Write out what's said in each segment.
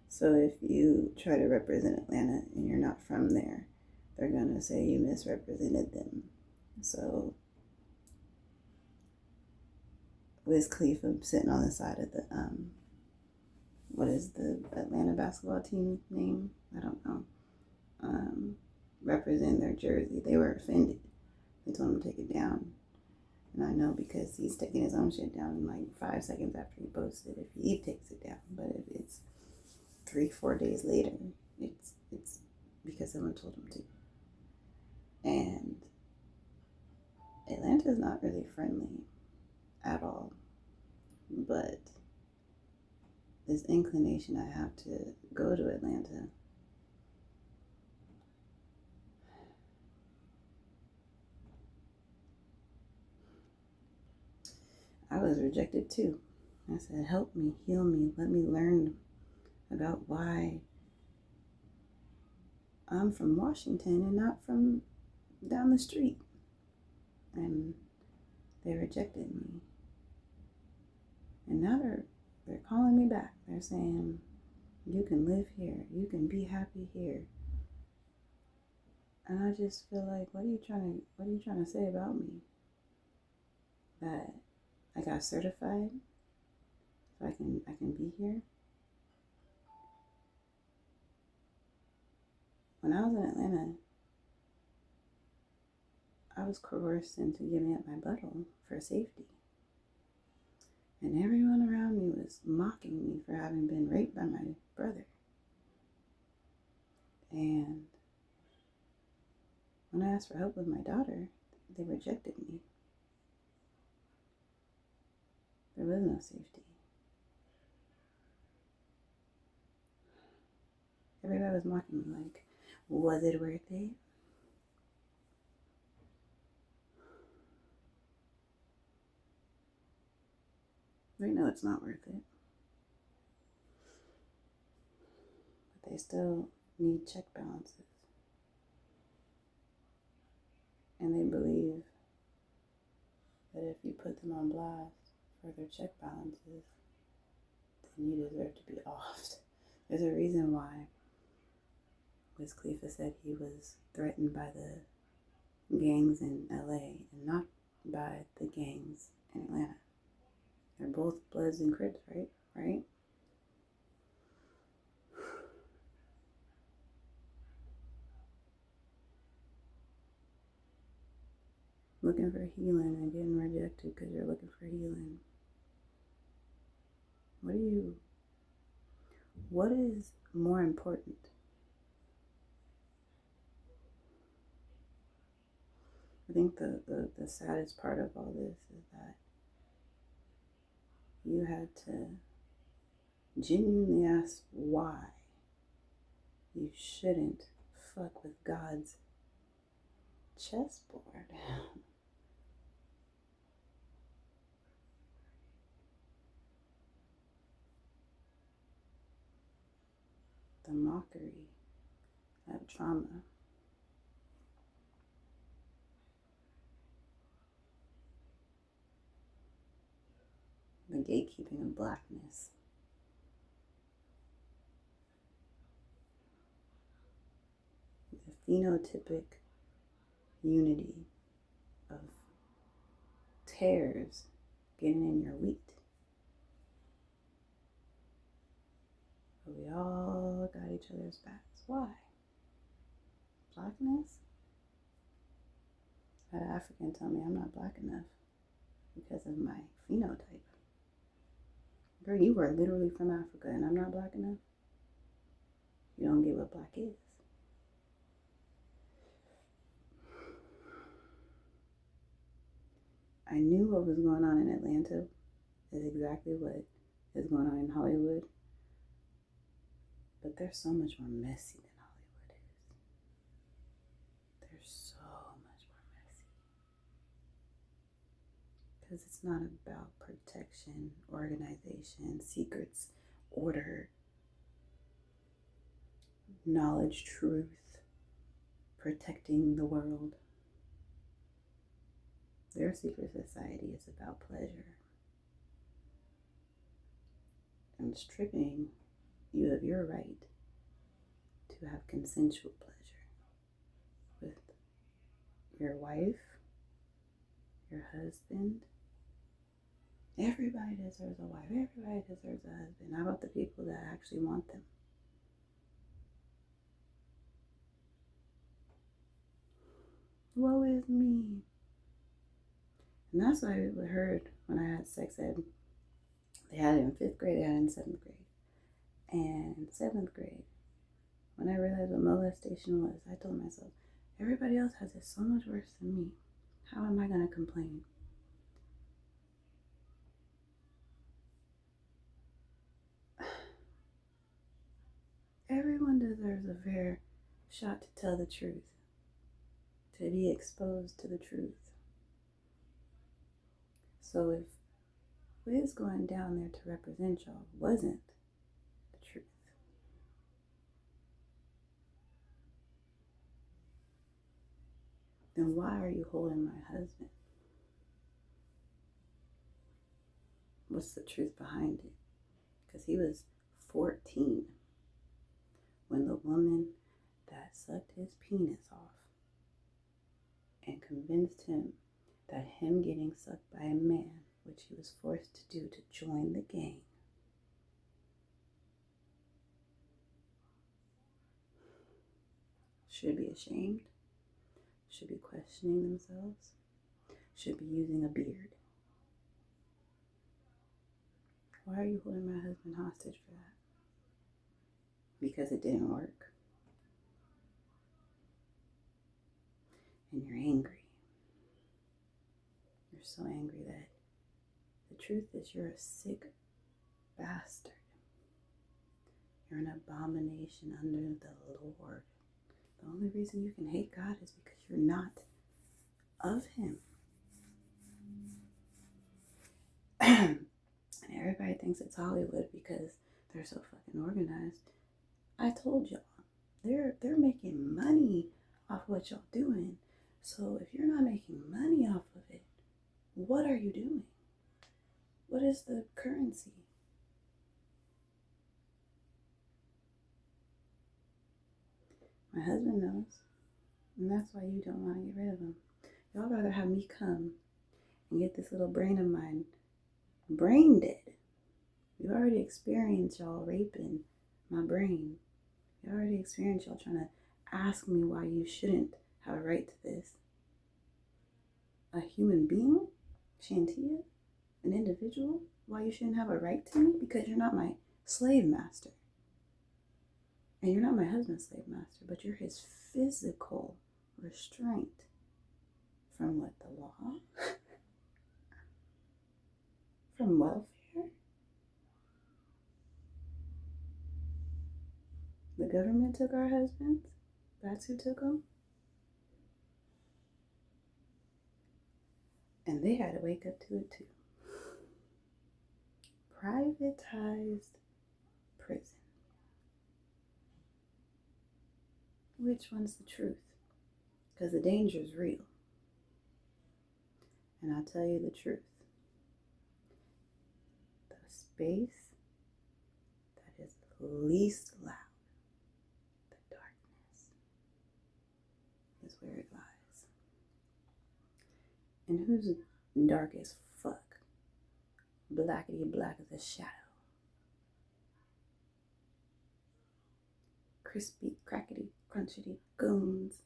So if you try to represent Atlanta and you're not from there, they're going to say you misrepresented them. So Wiz Khalifa sitting on the side of the, what is the Atlanta basketball team name? I don't know. Represent their jersey. They were offended. They told him to take it down. And I know because he's taking his own shit down in like 5 seconds after he posted it, if he takes it down. But if it's 3-4 days later, it's because someone told him to. And Atlanta is not really friendly at all. But this inclination I have to go to Atlanta, I was rejected too. I said, help me, heal me, let me learn about why I'm from Washington and not from down the street. And they rejected me. And now they're calling me back. They're saying, you can live here, you can be happy here. And I just feel like, what are you trying to say about me? That I got certified so I can be here? When I was in Atlanta, I was coerced into giving up my butthole for safety. And everyone around me was mocking me for having been raped by my brother. And when I asked for help with my daughter, they rejected me. There was no safety. Everybody was mocking me like, was it worth it? They know it's not worth it. But they still need check balances. And they believe that if you put them on blast for their check balances, then you deserve to be offed. There's a reason why Wiz Khalifa said he was threatened by the gangs in LA and not by the gangs in Atlanta. They're both Bloods and Crips, right? Looking for healing and getting rejected because you're looking for healing. What is more important? I think the saddest part of all this is that you had to genuinely ask why you shouldn't fuck with God's chessboard. The mockery of trauma. The gatekeeping of blackness. The phenotypic unity of tares getting in your wheat. But we all got each other's backs. Why? Blackness? I had an African tell me I'm not black enough because of my phenotype. Girl, you are literally from Africa and I'm not black enough? You don't get what black is. I knew what was going on in Atlanta is exactly what is going on in Hollywood. But they're so much more messy than Hollywood is. They're so much more messy. Because it's not about protection, organization, secrets, order, knowledge, truth, protecting the world. Their secret society is about pleasure. And stripping You have your right to have consensual pleasure with your wife, your husband. Everybody deserves a wife. Everybody deserves a husband. How about the people that actually want them? Woe is me. And that's what I heard when I had sex ed. They had it in 5th grade, they had it in 7th grade. And 7th grade, when I realized what molestation was, I told myself, everybody else has it so much worse than me. How am I going to complain? Everyone deserves a fair shot to tell the truth, to be exposed to the truth. So if Wiz going down there to represent y'all wasn't the truth, then why are you holding my husband? What's the truth behind it? Because he was 14 when the woman that sucked his penis off and convinced him that him getting sucked by a man, which he was forced to do to join the gang, should be ashamed, should be questioning themselves, should be using a beard. Why are you holding my husband hostage for that? Because it didn't work. And you're angry. You're so angry that the truth is you're a sick bastard. You're an abomination under the Lord. The only reason you can hate God is because you're not of Him. And everybody thinks it's Hollywood because they're so fucking organized. I told y'all, they're making money off what y'all doing. So if you're not making money off of it, what are you doing? What is the currency? My husband knows, and that's why you don't want to get rid of him. Y'all rather have me come and get this little brain of mine brain dead. You already experienced y'all raping my brain. You already experienced y'all trying to ask me why you shouldn't have a right to this. A human being, Shantia, an individual, why you shouldn't have a right to me? Because you're not my slave master. And you're not my husband's slave master, but you're his physical restraint. From what, the law? From welfare? The government took our husbands? That's who took them? And they had to wake up to it too. Privatized prison. Which one's the truth? Because the danger is real. And I'll tell you the truth. The space that is least loud, the darkness, is where it lies. And who's dark as fuck? Blackety black as a shadow. Crispy, crackety, crunchity goons.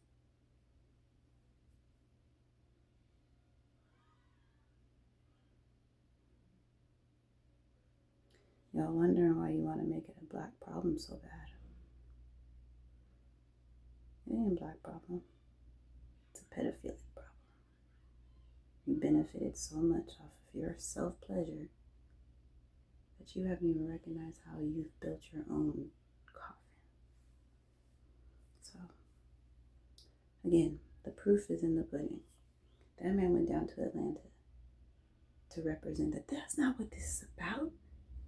Y'all wondering why you want to make it a black problem so bad. It ain't a black problem. It's a pedophilic problem. You benefited so much off of your self-pleasure that you haven't even recognized how you've built your own coffin. So, again, the proof is in the pudding. That man went down to Atlanta to represent that that's not what this is about.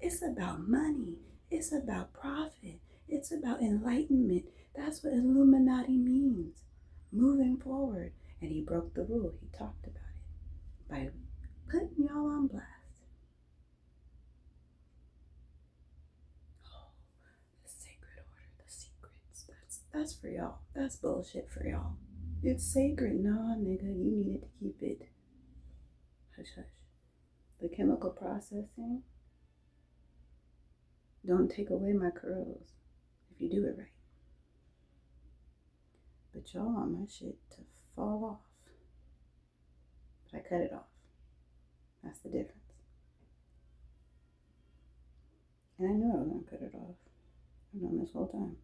It's about money. It's about profit. It's about enlightenment. That's what Illuminati means. Moving forward. And he broke the rule. He talked about it by putting y'all on blast. That's for y'all. That's bullshit for y'all. It's sacred. Nah, nigga, you needed to keep it hush hush. The chemical processing don't take away my curls if you do it right. But y'all want my shit to fall off. But I cut it off. That's the difference. And I knew I was going to cut it off. I've known this whole time.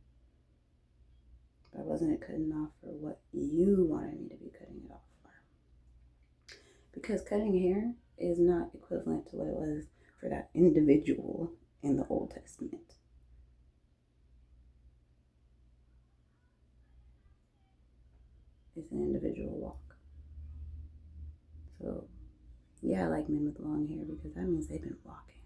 But I wasn't cutting off for what you wanted me to be cutting it off for. Because cutting hair is not equivalent to what it was for that individual in the Old Testament. It's an individual walk. So, yeah, I like men with long hair because that means they've been walking.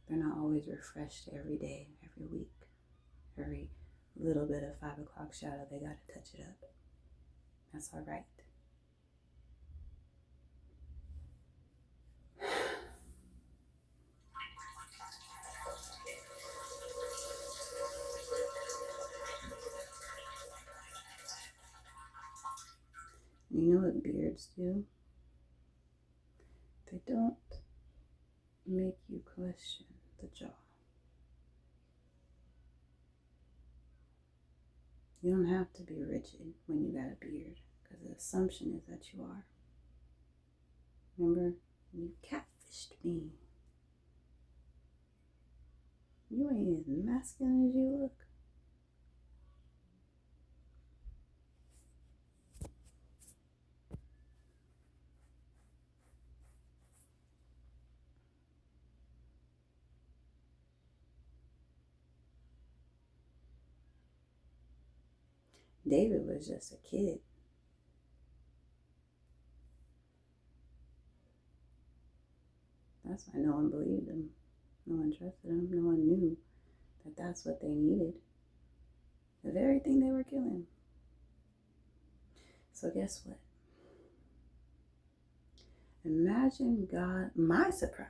They're not always refreshed every day, every week, every little bit of 5 o'clock shadow. They got to touch it up. That's all right. You know what beards do? They don't make you question the jaw. You don't have to be rigid when you got a beard, because the assumption is that you are. Remember, you catfished me. You ain't as masculine as you look. David was just a kid. That's why no one believed him. No one trusted him. No one knew that that's what they needed. The very thing they were killing. So guess what? Imagine God, my surprise,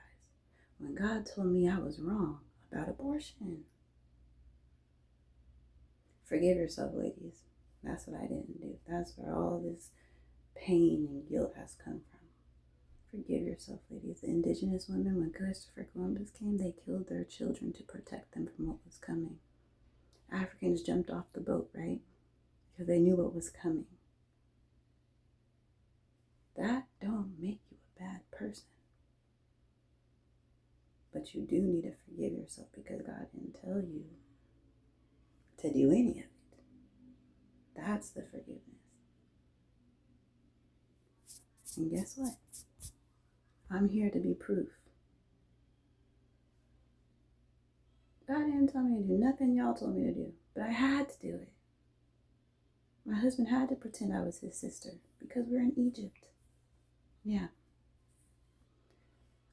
when God told me I was wrong about abortion. Forgive yourself, ladies. That's what I didn't do. That's where all this pain and guilt has come from. Forgive yourself, ladies. The indigenous women, when Christopher Columbus came, they killed their children to protect them from what was coming. Africans jumped off the boat, right? Because they knew what was coming. That don't make you a bad person. But you do need to forgive yourself because God didn't tell you to do any of it. That's the forgiveness. And guess what? I'm here to be proof. God didn't tell me to do nothing y'all told me to do, but I had to do it. My husband had to pretend I was his sister because we're in Egypt. Yeah.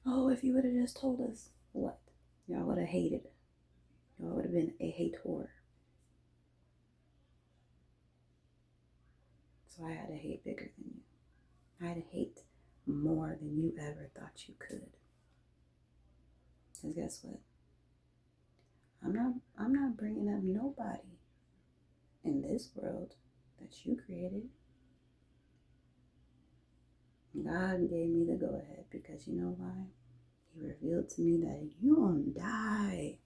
Oh, if you would have just told us what? Y'all would have hated it. Y'all would have been a hater. So I had to hate bigger than you. I had to hate more than you ever thought you could. Because guess what? I'm not bringing up nobody in this world that you created. God gave me the go-ahead because you know why? He revealed to me that you won't die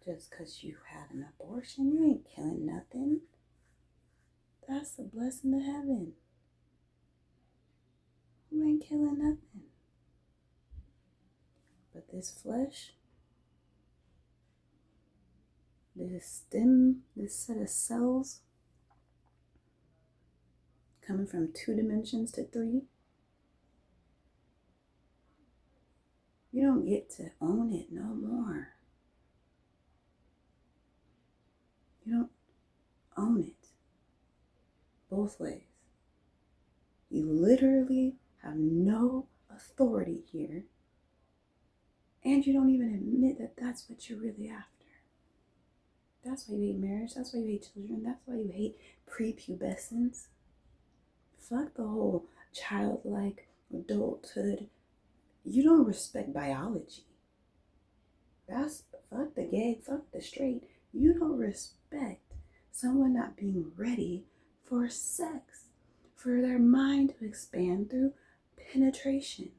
just because you had an abortion. You ain't killing nothing. That's a blessing to heaven. You ain't killing nothing. But this flesh, this stem, this set of cells coming from 2 dimensions to 3, you don't get to own it no more. You don't own it both ways. You literally have no authority here, and you don't even admit that that's what you're really after. That's why you hate marriage. That's why you hate children. That's why you hate prepubescence. Fuck the whole childlike adulthood. You don't respect biology. That's fuck the gay, fuck the straight. You don't respect someone not being ready for sex, for their mind to expand through penetration.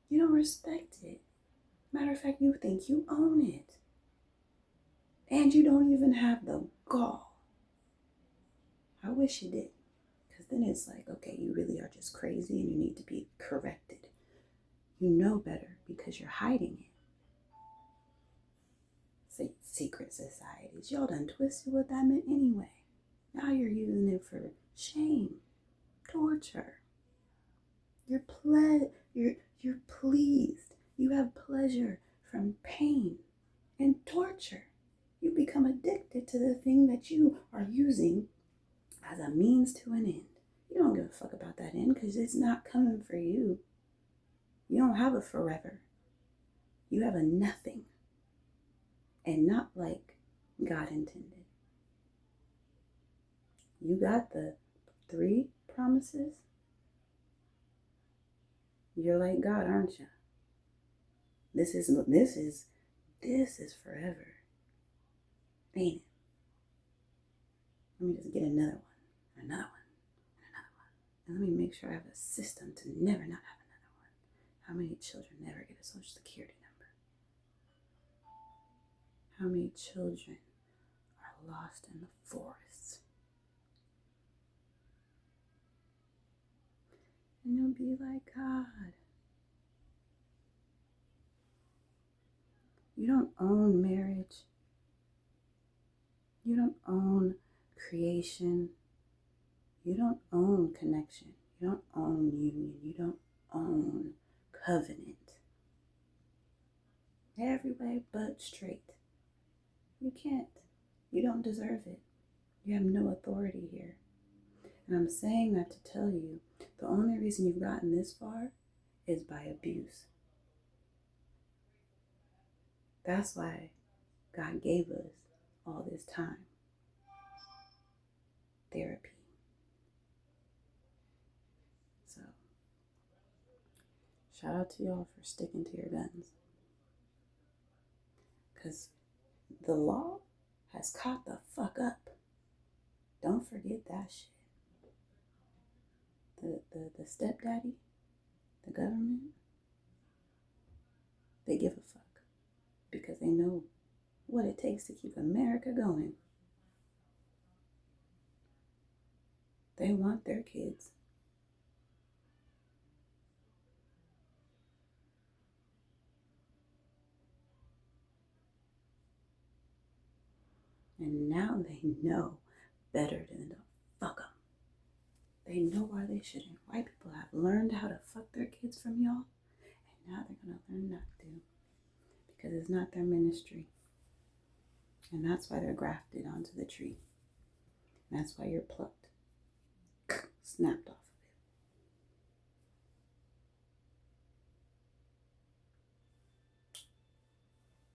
You don't respect it. Matter of fact, you think you own it. And you don't even have the gall. I wish you did. Because then it's like, okay, you really are just crazy and you need to be corrected. You know better because you're hiding it. Secret societies. Y'all done twisted what that meant anyway. Now you're using it for shame, torture. You're pleased. You have pleasure from pain and torture. You become addicted to the thing that you are using as a means to an end. You don't give a fuck about that end because it's not coming for you. You don't have a forever. You have a nothing. And not like God intended. You got the 3 promises. You're like God, aren't you? This is forever. Ain't it? Let me just get another one, and another one, and another one. And let me make sure I have a system to never not have another one. How many children never get a social security number? How many children are lost in the forests? And you'll be like, God, you don't own marriage. You don't own creation. You don't own connection. You don't own union. You don't own covenant. Every way but straight. You can't. You don't deserve it. You have no authority here. And I'm saying that to tell you, the only reason you've gotten this far is by abuse. That's why God gave us all this time. Therapy. So, shout out to y'all for sticking to your guns. Because the law has caught the fuck up. Don't forget that shit. The stepdaddy, the government, they give a fuck. Because they know what it takes to keep America going. They want their kids. And now they know better than to fuck them. They know why they shouldn't. White people have learned how to fuck their kids from y'all. And now they're going to learn not to. Because it's not their ministry. And that's why they're grafted onto the tree. And that's why you're plucked. Snapped off.